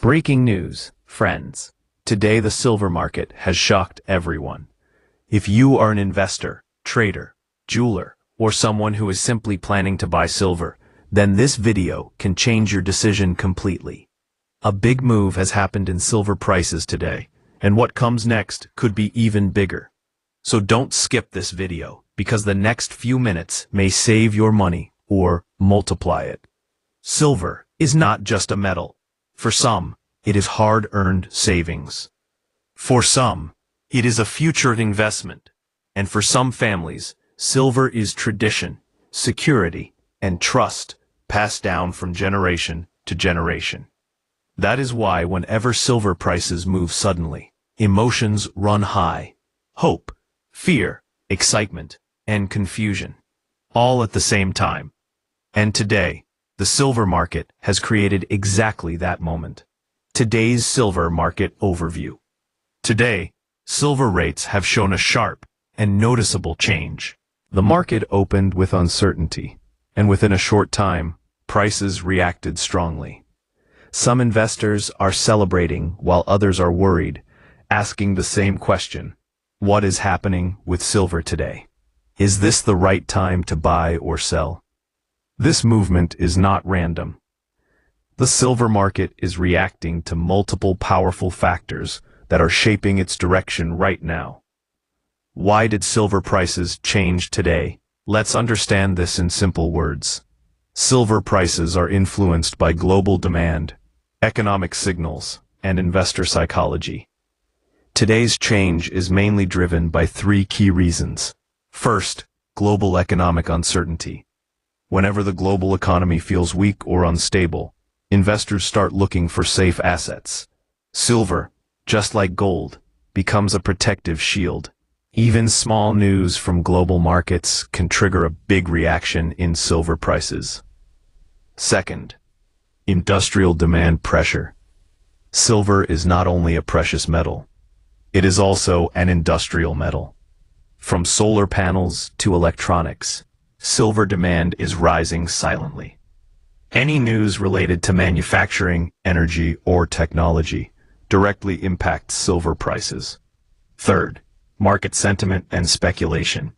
Breaking news, friends. Today the silver market has shocked everyone. If you are an investor, trader, jeweler, or someone who is simply planning to buy silver, then this video can change your decision completely. A big move has happened in silver prices today, and what comes next could be even bigger. So don't skip this video, because the next few minutes may save your money or multiply it. Silver is not just a metal. For some, it is hard-earned savings. For some, it is a future investment. And for some families, silver is tradition, security, and trust passed down from generation to generation. That is why whenever silver prices move suddenly, emotions run high. Hope, fear, excitement, and confusion, all at the same time. And today, the silver market has created exactly that moment. Today's silver market overview. Today, silver rates have shown a sharp and noticeable change. The market opened with uncertainty, and within a short time, prices reacted strongly. Some investors are celebrating while others are worried, asking the same question: what is happening with silver today? Is this the right time to buy or sell? This movement is not random. The silver market is reacting to multiple powerful factors that are shaping its direction right now. Why did silver prices change today? Let's understand this in simple words. Silver prices are influenced by global demand, economic signals, and investor psychology. Today's change is mainly driven by three key reasons. First, global economic uncertainty. Whenever the global economy feels weak or unstable, investors start looking for safe assets. Silver, just like gold, becomes a protective shield. Even small news from global markets can trigger a big reaction in silver prices. Second, industrial demand pressure. Silver is not only a precious metal, it is also an industrial metal. From solar panels to electronics, silver demand is rising silently. Any news related to manufacturing, energy, or technology directly impacts silver prices. Third, market sentiment and speculation.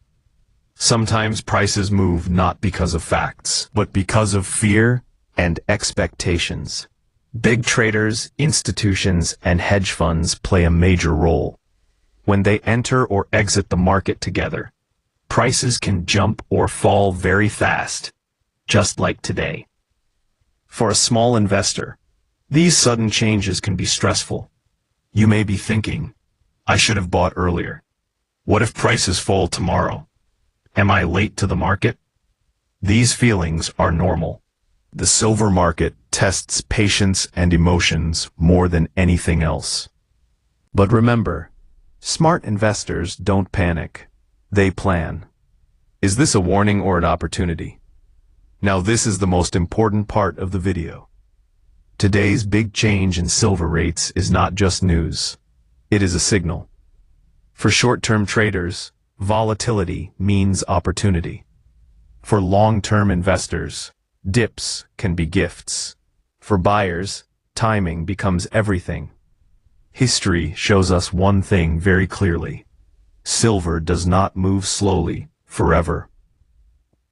Sometimes prices move not because of facts, but because of fear and expectations. Big traders, institutions, and hedge funds play a major role. When they enter or exit the market together, prices can jump or fall very fast, just like today. For a small investor, these sudden changes can be stressful. You may be thinking, I should have bought earlier. What if prices fall tomorrow? Am I late to the market? These feelings are normal. The silver market tests patience and emotions more than anything else. But remember, smart investors don't panic. They plan. Is this a warning or an opportunity? Now this is the most important part of the video. Today's big change in silver rates is not just news. It is a signal. For short-term traders, volatility means opportunity. For long-term investors, dips can be gifts. For buyers, timing becomes everything. History shows us one thing very clearly. Silver does not move slowly, forever.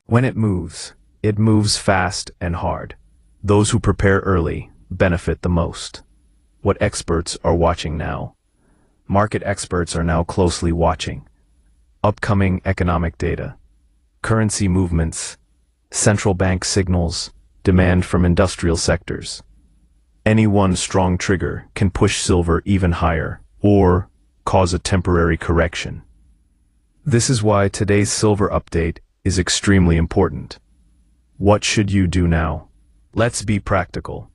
When it moves fast and hard. Those who prepare early benefit the most. What experts are watching now? Market experts are now closely watching upcoming economic data, currency movements, central bank signals, demand from industrial sectors. Any one strong trigger can push silver even higher or cause a temporary correction. This is why today's silver update is extremely important. What should you do now? Let's be practical.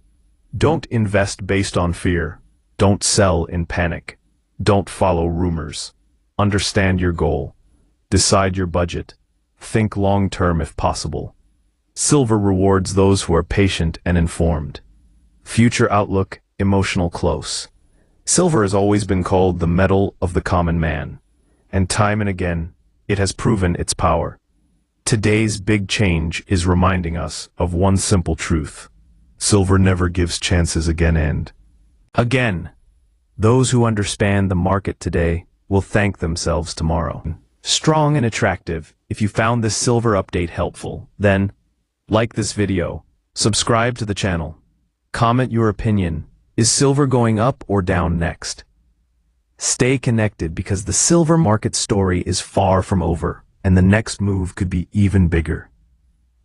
Don't invest based on fear. Don't sell in panic. Don't follow rumors. Understand your goal. Decide your budget. Think long-term if possible. Silver rewards those who are patient and informed. Future outlook, emotional close. Silver has always been called the metal of the common man, and time and again, it has proven its power. Today's big change is reminding us of one simple truth. Silver never gives chances again and Again, those who understand the market today will thank themselves tomorrow. Strong and attractive. If you found this silver update helpful, then like this video, subscribe to the channel, comment your opinion. Is silver going up or down next? Stay connected because the silver market story is far from over, and the next move could be even bigger.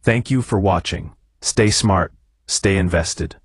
Thank you for watching. Stay smart, stay invested.